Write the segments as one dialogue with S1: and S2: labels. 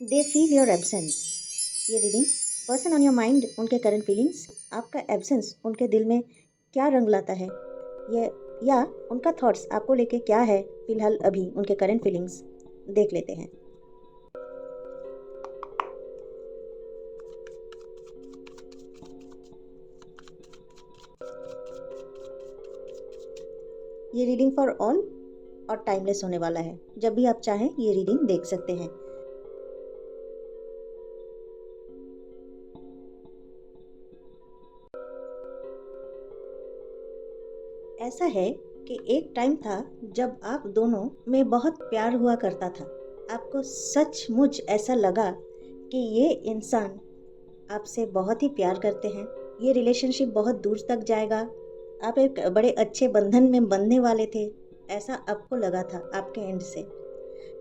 S1: They feel your absence. ये reading person on your mind, उनके current feelings, आपका absence उनके दिल में क्या रंग लाता है, ये या उनका थॉट्स आपको लेके क्या है फिलहाल अभी उनके करंट फीलिंग्स देख लेते हैं। ये रीडिंग फॉर ऑल और टाइमलेस होने वाला है। जब भी आप चाहें ये रीडिंग देख सकते हैं। ऐसा है कि एक टाइम था जब आप दोनों में बहुत प्यार हुआ करता था। आपको सचमुच ऐसा लगा कि ये इंसान आपसे बहुत ही प्यार करते हैं, ये रिलेशनशिप बहुत दूर तक जाएगा, आप एक बड़े अच्छे बंधन में बंधने वाले थे। ऐसा आपको लगा था आपके एंड से।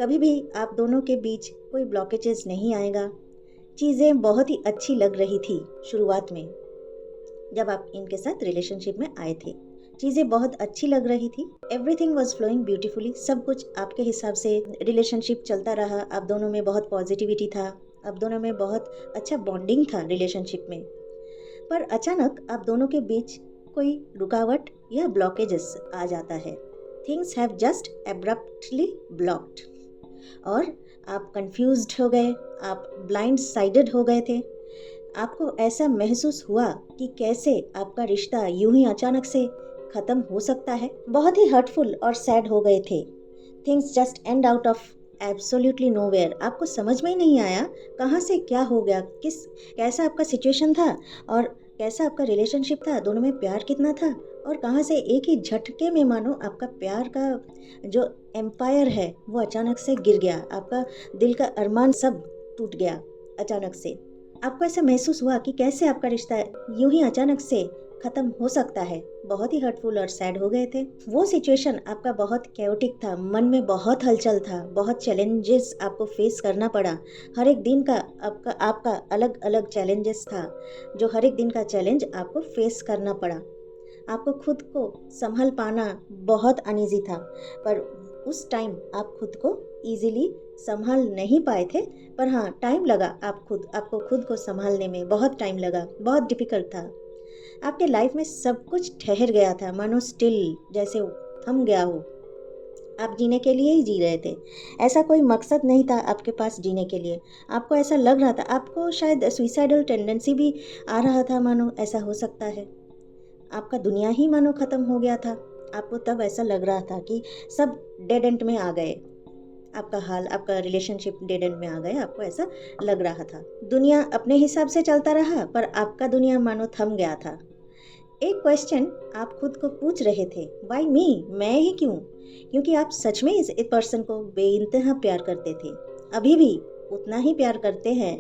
S1: कभी भी आप दोनों के बीच कोई ब्लॉकेजेस नहीं आएगा। चीज़ें बहुत ही अच्छी लग रही थी शुरुआत में, जब आप इनके साथ रिलेशनशिप में आए थे। चीज़ें बहुत अच्छी लग रही थी। Everything was flowing beautifully. सब कुछ आपके हिसाब से रिलेशनशिप चलता रहा। आप दोनों में बहुत पॉजिटिविटी था, आप दोनों में बहुत अच्छा बॉन्डिंग था रिलेशनशिप में। पर अचानक आप दोनों के बीच कोई रुकावट या ब्लॉकेजेस आ जाता है। Things have just abruptly blocked और आप कंफ्यूज्ड हो गए, आप ब्लाइंड साइडेड हो गए थे। आपको ऐसा महसूस हुआ कि कैसे आपका रिश्ता यूं ही अचानक से खत्म हो सकता है। बहुत ही हर्टफुल और सैड हो गए थे। Things just and out of absolutely nowhere. आपको समझ में ही नहीं आया कहाँ से क्या हो गया, कैसा आपका सिचुएशन था और कैसा आपका रिलेशनशिप था, दोनों में प्यार कितना था और कहाँ से एक ही झटके में मानो आपका प्यार का जो एम्पायर है वो अचानक से गिर गया। आपका दिल का अरमान सब टूट गया अचानक से। आपको ऐसा महसूस हुआ कि कैसे आपका रिश्ता यूं ही अचानक से खत्म हो सकता है। बहुत ही हर्टफुल और सैड हो गए थे। वो सिचुएशन आपका बहुत कैओटिक था, मन में बहुत हलचल था, बहुत चैलेंजेस आपको फेस करना पड़ा। हर एक दिन का आपका अलग अलग चैलेंजेस था, जो हर एक दिन का चैलेंज आपको फेस करना पड़ा। आपको खुद को संभल पाना बहुत अनईजी था, पर उस टाइम आप खुद को इजीली संभाल नहीं पाए थे। पर हाँ, टाइम लगा। आपको खुद को संभालने में बहुत टाइम लगा, बहुत डिफिकल्ट था। आपके लाइफ में सब कुछ ठहर गया था, मानो स्टिल, जैसे थम गया हो। आप जीने के लिए ही जी रहे थे। ऐसा कोई मकसद नहीं था आपके पास जीने के लिए। आपको ऐसा लग रहा था, आपको शायद सुइसाइडल टेंडेंसी भी आ रहा था, मानो ऐसा हो सकता है। आपका दुनिया ही मानो खत्म हो गया था। आपको तब ऐसा लग रहा था कि सब डेड एंड में आ गए। आपका रिलेशनशिप डेड एंड में आ गए, आपको ऐसा लग रहा था। दुनिया अपने हिसाब से चलता रहा, पर आपका दुनिया मानो थम गया था। एक क्वेश्चन आप खुद को पूछ रहे थे, वाई मी, मैं ही क्यों? क्योंकि आप सच में इस पर्सन को बेइंतहा प्यार करते थे, अभी भी उतना ही प्यार करते हैं।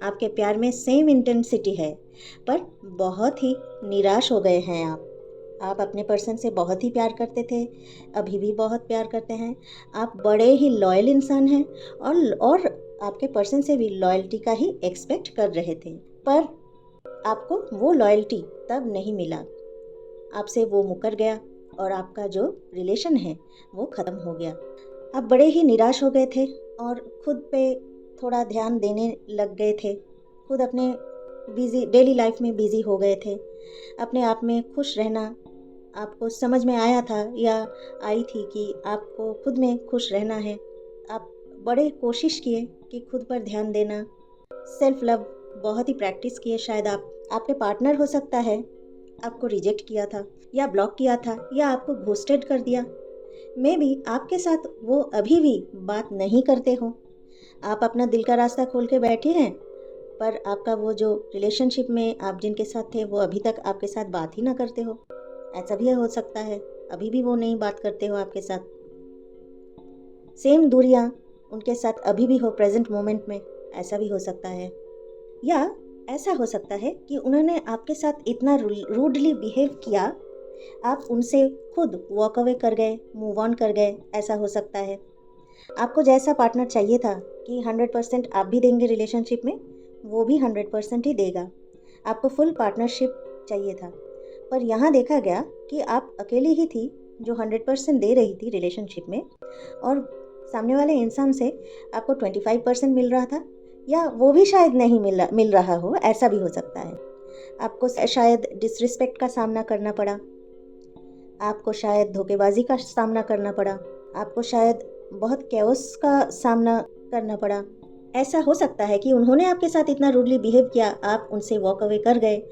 S1: आपके प्यार में सेम इंटेंसिटी है, पर बहुत ही निराश हो गए हैं आप अपने पर्सन से बहुत ही प्यार करते थे, अभी भी बहुत प्यार करते हैं। आप बड़े ही लॉयल इंसान हैं और आपके पर्सन से भी लॉयल्टी का ही एक्सपेक्ट कर रहे थे, पर आपको वो लॉयल्टी तब नहीं मिला। आपसे वो मुकर गया और आपका जो रिलेशन है वो ख़त्म हो गया। आप बड़े ही निराश हो गए थे और खुद पे थोड़ा ध्यान देने लग गए थे। खुद अपने डेली लाइफ में बिज़ी हो गए थे। अपने आप में खुश रहना आपको समझ में आया था या आई थी कि आपको खुद में खुश रहना है। आप बड़े कोशिश किए कि खुद पर ध्यान देना, सेल्फ लव बहुत ही प्रैक्टिस किए। शायद आपके पार्टनर हो सकता है आपको रिजेक्ट किया था या ब्लॉक किया था या आपको घोस्टेड कर दिया। मे बी आपके साथ वो अभी भी बात नहीं करते हो। आप अपना दिल का रास्ता खोल के बैठे हैं, पर आपका वो जो रिलेशनशिप में आप जिनके साथ थे वो अभी तक आपके साथ बात ही ना करते हो। ऐसा भी हो सकता है अभी भी वो नहीं बात करते हो आपके साथ। सेम दूरियां उनके साथ अभी भी हो प्रेजेंट मोमेंट में, ऐसा भी हो सकता है। या ऐसा हो सकता है कि उन्होंने आपके साथ इतना रूडली बिहेव किया, आप उनसे खुद वॉक अवे कर गए, मूव ऑन कर गए, ऐसा हो सकता है। आपको जैसा पार्टनर चाहिए था कि 100% आप भी देंगे रिलेशनशिप में, वो भी 100% ही देगा। आपको फुल पार्टनरशिप चाहिए था, पर यहाँ देखा गया कि आप अकेली ही थी जो 100% दे रही थी रिलेशनशिप में, और सामने वाले इंसान से आपको 25% मिल रहा था या वो भी शायद नहीं मिल रहा हो, ऐसा भी हो सकता है। आपको शायद डिसरिस्पेक्ट का सामना करना पड़ा, आपको शायद धोखेबाजी का सामना करना पड़ा, आपको शायद बहुत कैओस का सामना करना पड़ा। ऐसा हो सकता है कि उन्होंने आपके साथ इतना रूडली बिहेव किया, आप उनसे वॉक अवे कर गए,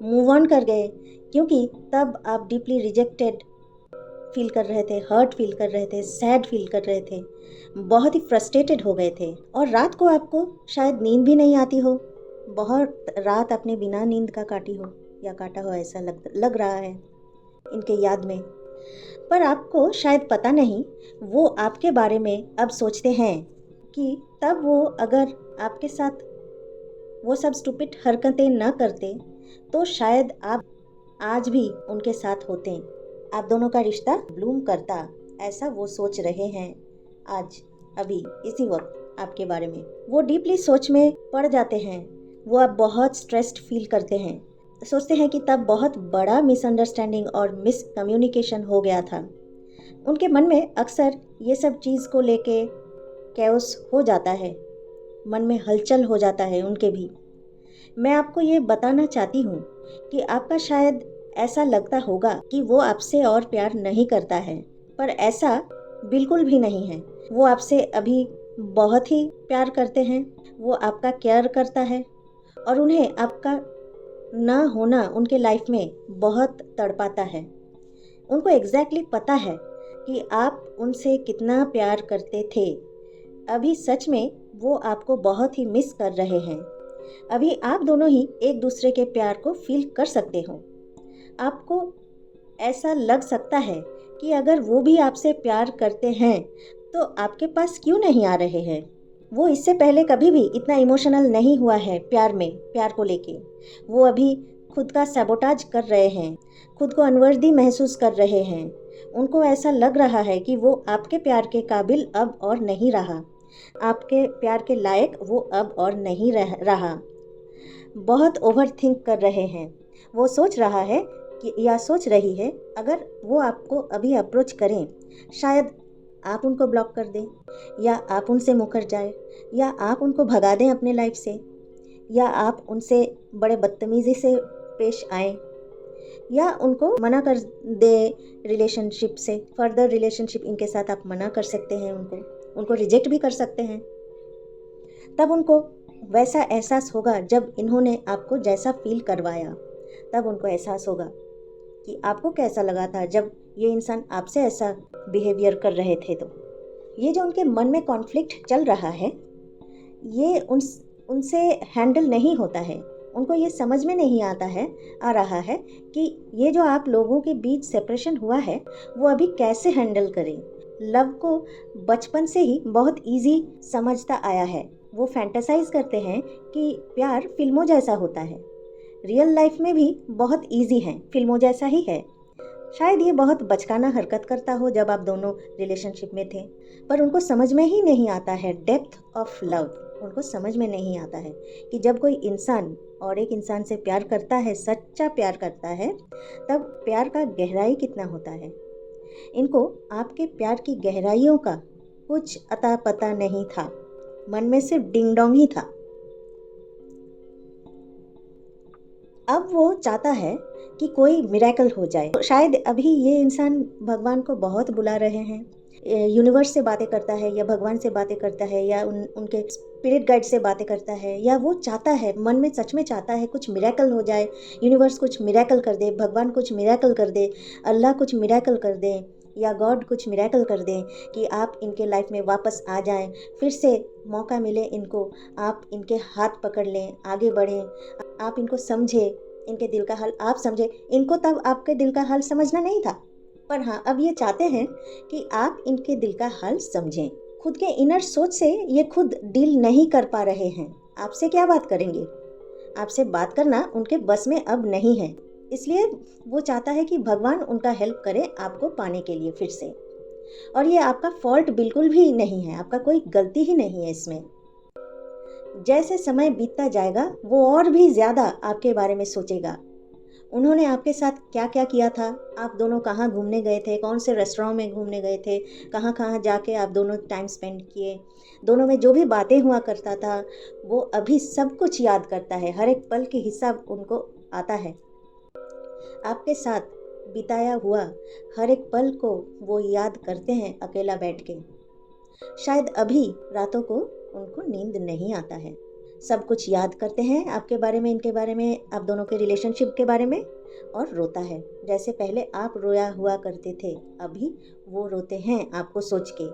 S1: मूव ऑन कर गए, क्योंकि तब आप डीपली रिजेक्टेड फील कर रहे थे, हर्ट फील कर रहे थे, सैड फील कर रहे थे, बहुत ही फ्रस्ट्रेटेड हो गए थे। और रात को आपको शायद नींद भी नहीं आती हो, बहुत रात आपने बिना नींद का काटी हो या काटा हो, ऐसा लग रहा है इनके याद में। पर आपको शायद पता नहीं वो आपके बारे में अब सोचते हैं कि तब वो अगर आपके साथ वो सब स्टूपिड हरकतें न करते तो शायद आप आज भी उनके साथ होते, आप दोनों का रिश्ता ब्लूम करता। ऐसा वो सोच रहे हैं आज, अभी इसी वक्त आपके बारे में। वो डीपली सोच में पड़ जाते हैं, वो अब बहुत स्ट्रेस्ड फील करते हैं, सोचते हैं कि तब बहुत बड़ा मिसअंडरस्टैंडिंग और मिसकम्युनिकेशन हो गया था। उनके मन में अक्सर ये सब चीज़ को लेके कैओस हो जाता है, मन में हलचल हो जाता है उनके भी। मैं आपको ये बताना चाहती हूँ कि आपका शायद ऐसा लगता होगा कि वो आपसे और प्यार नहीं करता है, पर ऐसा बिल्कुल भी नहीं है। वो आपसे अभी बहुत ही प्यार करते हैं, वो आपका केयर करता है और उन्हें आपका ना होना उनके लाइफ में बहुत तड़पाता है। उनको एग्जैक्टली पता है कि आप उनसे कितना प्यार करते थे। अभी सच में वो आपको बहुत ही मिस कर रहे हैं। अभी आप दोनों ही एक दूसरे के प्यार को फील कर सकते हो। आपको ऐसा लग सकता है कि अगर वो भी आपसे प्यार करते हैं तो आपके पास क्यों नहीं आ रहे हैं। वो इससे पहले कभी भी इतना इमोशनल नहीं हुआ है प्यार को लेके। वो अभी खुद का सैबोटाज कर रहे हैं, खुद को अनवर्दी महसूस कर रहे हैं। उनको ऐसा लग रहा है कि वो आपके प्यार के काबिल अब और नहीं रहा, आपके प्यार के लायक वो अब और नहीं रहा। बहुत ओवर थिंक कर रहे हैं। वो सोच रहा है कि या सोच रही है, अगर वो आपको अभी अप्रोच करें, शायद आप उनको ब्लॉक कर दें, या आप उनसे मुकर जाए, या आप उनको भगा दें अपने लाइफ से, या आप उनसे बड़े बदतमीज़ी से पेश आएँ, या उनको मना कर दे रिलेशनशिप से, फर्दर रिलेशनशिप इनके साथ आप मना कर सकते हैं, उनको रिजेक्ट भी कर सकते हैं। तब उनको वैसा एहसास होगा जब इन्होंने आपको जैसा फील करवाया, तब उनको एहसास होगा कि आपको कैसा लगा था जब ये इंसान आपसे ऐसा बिहेवियर कर रहे थे। तो ये जो उनके मन में कॉन्फ्लिक्ट चल रहा है, ये उनसे हैंडल नहीं होता है। उनको ये समझ में नहीं आ रहा है कि ये जो आप लोगों के बीच सेपरेशन हुआ है, वो अभी कैसे हैंडल करें। लव को बचपन से ही बहुत इजी समझता आया है। वो फैंटेसाइज करते हैं कि प्यार फिल्मों जैसा होता है। रियल लाइफ में भी बहुत इजी है, फिल्मों जैसा ही है। शायद ये बहुत बचकाना हरकत करता हो जब आप दोनों रिलेशनशिप में थे, पर उनको समझ में ही नहीं आता है डेप्थ ऑफ लव। उनको समझ में नहीं आता है कि जब कोई इंसान और एक इंसान से प्यार करता है, सच्चा प्यार करता है, तब प्यार का गहराई कितना होता है। इनको आपके प्यार की गहराइयों का कुछ अता पता नहीं था, मन में सिर्फ डिंग डोंग ही था। अब वो चाहता है कि कोई मिरेकल हो जाए। तो शायद अभी ये इंसान भगवान को बहुत बुला रहे हैं, यूनिवर्स से बातें करता है, या भगवान से बातें करता है, या उनके स्पिरिट गाइड से बातें करता है, या वो चाहता है, मन में सच में चाहता है कुछ मिरेकल हो जाए, यूनिवर्स कुछ मिरेकल कर दे, भगवान कुछ मिरेकल कर दे, अल्लाह कुछ मिरेकल कर दे, या गॉड कुछ मिरेकल कर दे कि आप इनके लाइफ में वापस आ जाएं, फिर से मौका मिले इनको, आप इनके हाथ पकड़ लें, आगे बढ़ें, आप इनको समझें, इनके दिल का हाल आप समझें। इनको तब आपके दिल का हाल समझना नहीं था, पर हाँ, अब ये चाहते हैं कि आप इनके दिल का हाल समझें। खुद के इनर सोच से ये खुद डील नहीं कर पा रहे हैं। आपसे क्या बात करेंगे? आपसे बात करना उनके बस में अब नहीं है। इसलिए वो चाहता है कि भगवान उनका हेल्प करे आपको पाने के लिए फिर से। और ये आपका फॉल्ट बिल्कुल भी नहीं है, आपका कोई गलती ही नहीं है इसमें। जैसे समय बीतता जाएगा वो और भी ज़्यादा आपके बारे में सोचेगा, उन्होंने आपके साथ क्या क्या किया था, आप दोनों कहाँ घूमने गए थे, कौन से रेस्टोरेंट में घूमने गए थे, कहाँ कहाँ जाके आप दोनों टाइम स्पेंड किए, दोनों में जो भी बातें हुआ करता था वो अभी सब कुछ याद करता है। हर एक पल की हिसाब उनको आता है। आपके साथ बिताया हुआ हर एक पल को वो याद करते हैं अकेला बैठ के। शायद अभी रातों को उनको नींद नहीं आता है। सब कुछ याद करते हैं आपके बारे में, इनके बारे में, आप दोनों के रिलेशनशिप के बारे में, और रोता है जैसे पहले आप रोया हुआ करते थे। अभी वो रोते हैं आपको सोच के,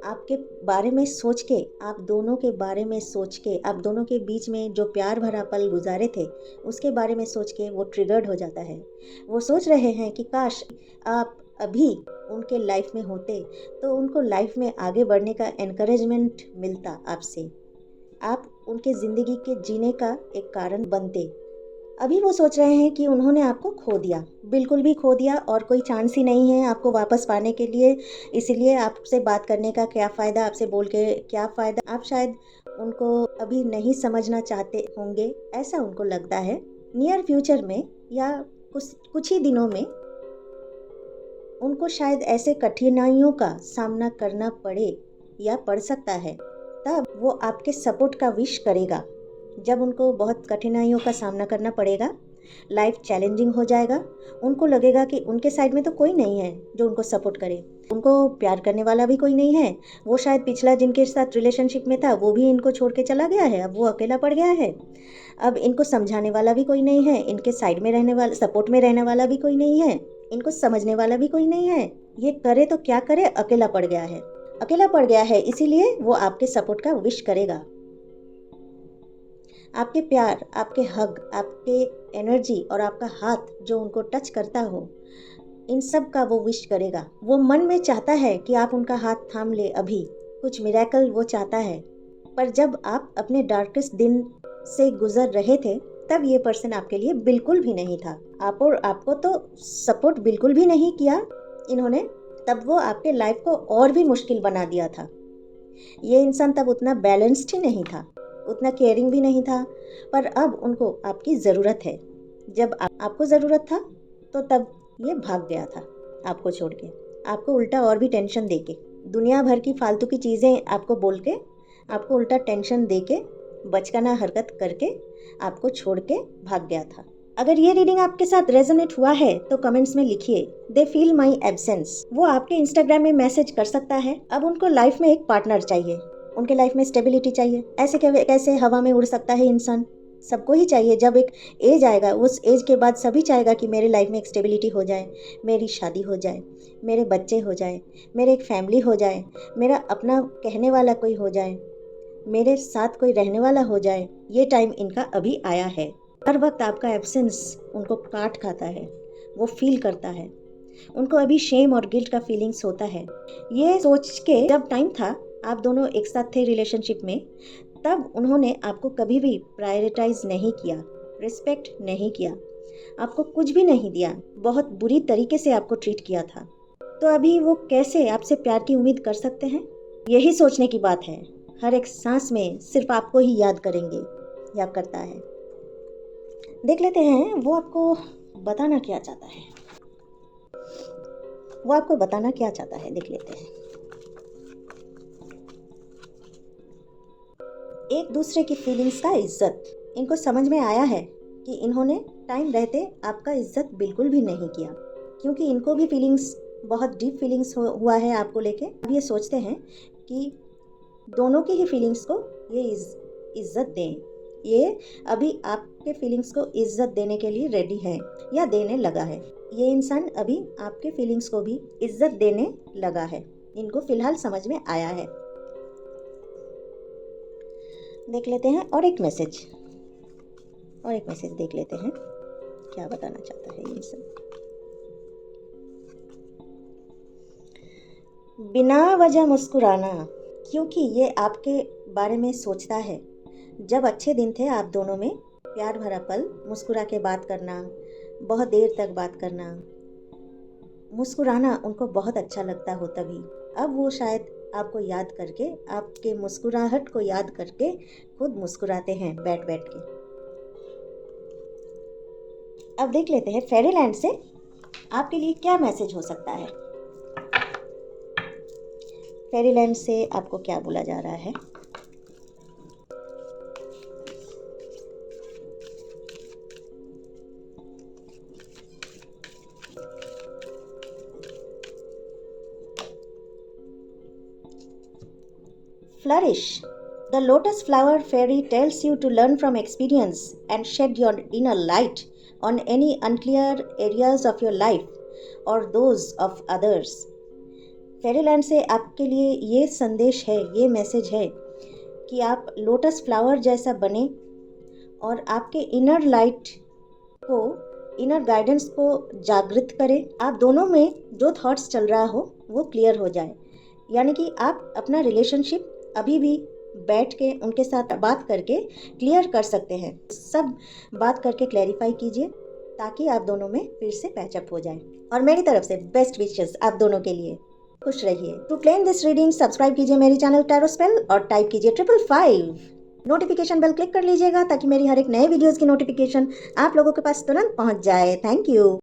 S1: आपके बारे में सोच के, आप दोनों के बारे में सोच के, आप दोनों के बीच में जो प्यार भरा पल गुजारे थे उसके बारे में सोच के वो ट्रिगर्ड हो जाता है। वो सोच रहे हैं कि काश आप अभी उनके लाइफ में होते तो उनको लाइफ में आगे बढ़ने का एनकरेजमेंट मिलता आपसे, आप उनके ज़िंदगी के जीने का एक कारण बनते। अभी वो सोच रहे हैं कि उन्होंने आपको खो दिया, बिल्कुल भी खो दिया, और कोई चांस ही नहीं है आपको वापस पाने के लिए। इसीलिए आपसे बात करने का क्या फ़ायदा, आपसे बोल के क्या फ़ायदा। आप शायद उनको अभी नहीं समझना चाहते होंगे, ऐसा उनको लगता है। नियर फ्यूचर में या कुछ ही दिनों में उनको शायद ऐसे कठिनाइयों का सामना करना पड़े या पड़ सकता है। तब वो आपके सपोर्ट का विश करेगा। जब उनको बहुत कठिनाइयों का सामना करना पड़ेगा, लाइफ चैलेंजिंग हो जाएगा, उनको लगेगा कि उनके साइड में तो कोई नहीं है जो उनको सपोर्ट करे, उनको प्यार करने वाला भी कोई नहीं है। वो शायद पिछला जिनके साथ रिलेशनशिप में था वो भी इनको छोड़ के चला गया है, अब वो अकेला पड़ गया है। अब इनको समझाने वाला भी कोई नहीं है, इनके साइड में रहने वाला, सपोर्ट में रहने वाला भी कोई नहीं है, इनको समझने वाला भी कोई नहीं है। ये करे तो क्या करे, अकेला पड़ गया है, अकेला पड़ गया है। इसीलिए वो आपके सपोर्ट का विश करेगा। आपके प्यार, आपके हग, आपके एनर्जी और आपका हाथ जो उनको टच करता हो, इन सब का वो विश करेगा। वो मन में चाहता है कि आप उनका हाथ थाम ले, अभी कुछ मिरेकल वो चाहता है। पर जब आप अपने डार्केस्ट दिन से गुजर रहे थे तब ये पर्सन आपके लिए बिल्कुल भी नहीं था। आपको तो सपोर्ट बिल्कुल भी नहीं किया इन्होंने। तब वो आपके लाइफ को और भी मुश्किल बना दिया था। ये इंसान तब उतना बैलेंस्ड ही नहीं था, उतना केयरिंग भी नहीं था। पर अब उनको आपकी ज़रूरत है। जब आपको ज़रूरत था तो तब ये भाग गया था आपको छोड़ के, आपको उल्टा और भी टेंशन दे के, दुनिया भर की फालतू की चीज़ें आपको बोल के, आपको उल्टा टेंशन दे के, बचकाना हरकत करके आपको छोड़ के भाग गया था। अगर ये रीडिंग आपके साथ रेजोनेट हुआ है तो कमेंट्स में लिखिए दे फील माई एब्सेंस। वो आपके इंस्टाग्राम में मैसेज कर सकता है। अब उनको लाइफ में एक पार्टनर चाहिए, उनके लाइफ में स्टेबिलिटी चाहिए। ऐसे कैसे हवा में उड़ सकता है इंसान, सबको ही चाहिए। जब एक एज आएगा, उस एज के बाद सभी चाहेगा कि मेरे लाइफ में एक स्टेबिलिटी हो जाए, मेरी शादी हो जाए, मेरे बच्चे हो जाए, मेरे एक फैमिली हो जाए, मेरा अपना कहने वाला कोई हो जाए, मेरे साथ कोई रहने वाला हो जाए। ये टाइम इनका अभी आया है। हर वक्त आपका एब्सेंस उनको काट खाता है, वो फील करता है। उनको अभी शेम और गिल्ट का फीलिंग्स होता है। ये सोच के जब टाइम था आप दोनों एक साथ थे रिलेशनशिप में, तब उन्होंने आपको कभी भी प्रायोरिटाइज नहीं किया, रिस्पेक्ट नहीं किया, आपको कुछ भी नहीं दिया, बहुत बुरी तरीके से आपको ट्रीट किया था। तो अभी वो कैसे आपसे प्यार की उम्मीद कर सकते हैं? यही सोचने की बात है। हर एक सांस में सिर्फ आपको ही याद करेंगे या करता है। देख लेते हैं वो आपको बताना क्या चाहता है। वो आपको बताना क्या चाहता है, देख लेते हैं। एक दूसरे की फीलिंग्स का इज्जत। इनको समझ में आया है कि इन्होंने टाइम रहते आपका इज्जत बिल्कुल भी नहीं किया, क्योंकि इनको भी फीलिंग्स, बहुत डीप फीलिंग्स हुआ है आपको लेके। अब ये सोचते हैं कि दोनों की ही फीलिंग्स को ये इज्जत दें। ये अभी आपके फीलिंग्स को इज्जत देने के लिए रेडी है या देने लगा है। ये इंसान अभी आपके फीलिंग्स को भी इज्जत देने लगा है। इनको फिलहाल समझ में आया है। देख लेते हैं और एक मैसेज देख लेते हैं क्या बताना चाहता है ये इंसान। बिना वजह मुस्कुराना, क्योंकि ये आपके बारे में सोचता है। जब अच्छे दिन थे आप दोनों में, प्यार भरा पल, मुस्कुरा के बात करना, बहुत देर तक बात करना, मुस्कुराना उनको बहुत अच्छा लगता हो तभी। अब वो शायद आपको याद करके, आपके मुस्कुराहट को याद करके खुद मुस्कुराते हैं बैठ बैठ के। अब देख लेते हैं फेरीलैंड से आपके लिए क्या मैसेज हो सकता है। फेरीलैंड से आपको क्या बोला जा रहा है। Flourish. The lotus flower fairy tells you to learn from experience and shed your inner light on any unclear areas of your life or those of others. Fairyland से आपके लिए ये संदेश है, ये मैसेज है कि आप लोटस फ्लावर जैसा बने और आपके इनर लाइट को, इनर गाइडेंस को जागृत करें। आप दोनों में जो थॉट्स चल रहा हो वो क्लियर हो जाए, यानी कि आप अपना रिलेशनशिप अभी भी बैठ के उनके साथ बात करके क्लियर कर सकते हैं। सब बात करके क्लैरिफाई कीजिए ताकि आप दोनों में फिर से पैचअप हो जाए। और मेरी तरफ से बेस्ट विशेस आप दोनों के लिए। खुश रहिए। To claim this reading subscribe कीजिए मेरी चैनल टैरो स्पेल और टाइप कीजिए 555। नोटिफिकेशन बेल क्लिक कर लीजिएगा ताकि मेरी हर एक नए वीडियोस की नोटिफिकेशन आप लोगों के पास तुरंत पहुंच जाए। Thank you.